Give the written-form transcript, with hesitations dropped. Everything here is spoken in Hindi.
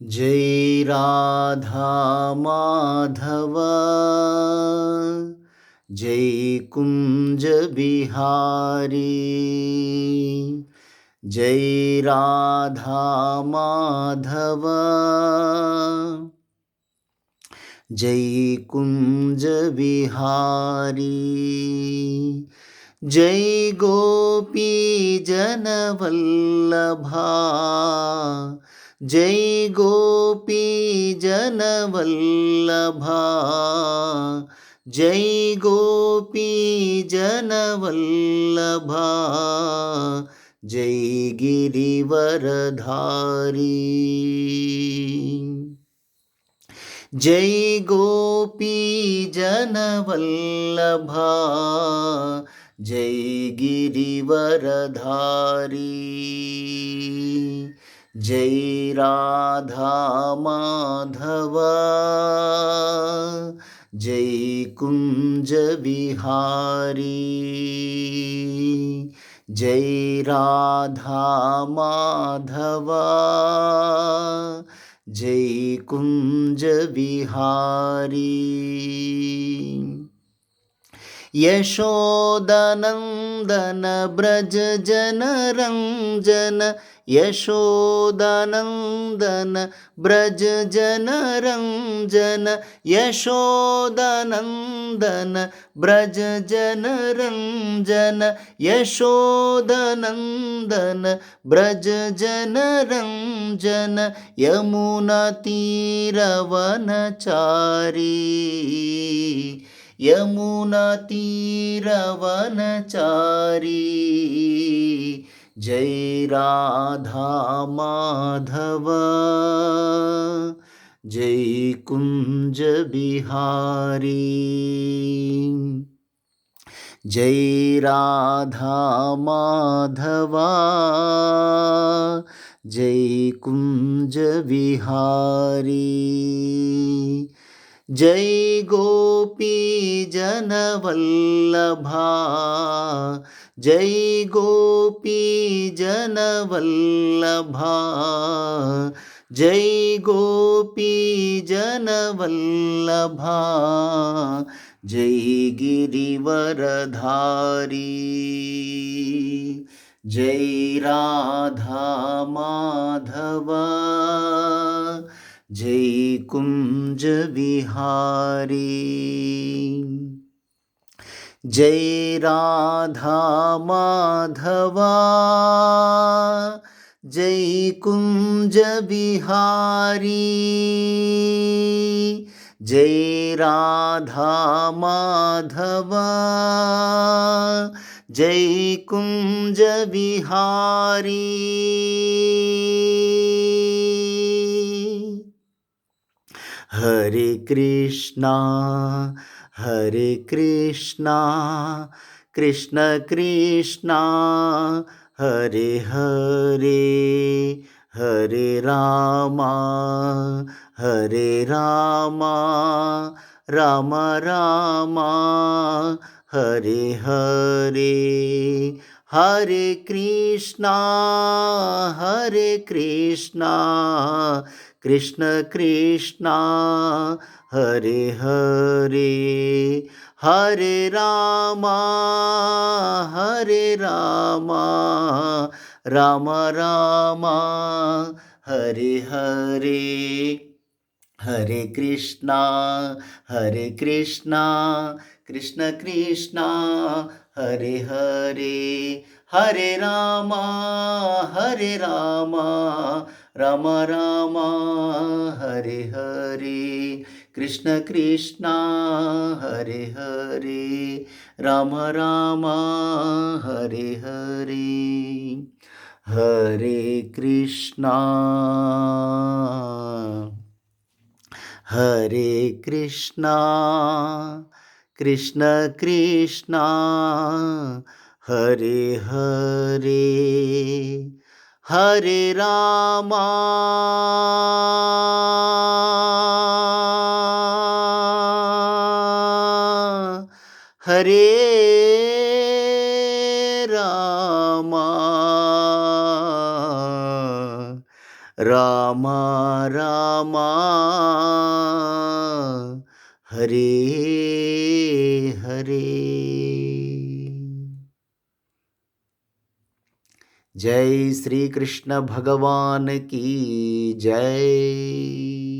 जय राधा माधव जय कुंज बिहारी। जय राधा माधव जय कुंज बिहारी। जय गोपी जन वल्लभा जय गोपी जन वल्लभा जय गोपी जन वल्लभा जय गिरिवरधारी। जय गोपी जन वल्लभा जय गिरिवरधारी। जय राधा माधव जय कुंज बिहारी। जय राधा माधव जय कुंज बिहारी। यशोदानंदन ब्रज जन रंजन यशोदानंदन ब्रज जन रंजन यशोदानंदन ब्रज जन रंजन यशोदानंदन ब्रज जन रंजन यमुना तीरवनचारी। यमुना तीरवनचारी। जय राधा माधव जय कुंज बिहारी। जय राधा माधव जय कुंज बिहारी। जय गोपी जन वल्लभा जय गोपी जन वल्लभा जय गोपी जन वल्लभा जय गिरिवरधारी। जय राधा माधव जय कुंज बिहारी। जय राधा माधव जय कुंज बिहारी। जय राधा माधव जय कुंज बिहारी। हरे कृष्णा कृष्ण कृष्णा हरे हरे हरे रामा राम रामा हरे हरे। हरे कृष्णा कृष्ण कृष्णा हरे हरे हरे रामा राम रामा हरे हरे। हरे कृष्णा कृष्ण कृष्णा हरे हरे हरे रामा राम रामा हरे हरे। कृष्ण कृष्णा हरे हरे राम रामा हरे हरे। हरे कृष्णा कृष्ण कृष्णा हरे हरे हरे रामा हरे रामा రామ రామ హరే హరే. జై శ్రీకృష్ణ భగవాన్ కీ జై.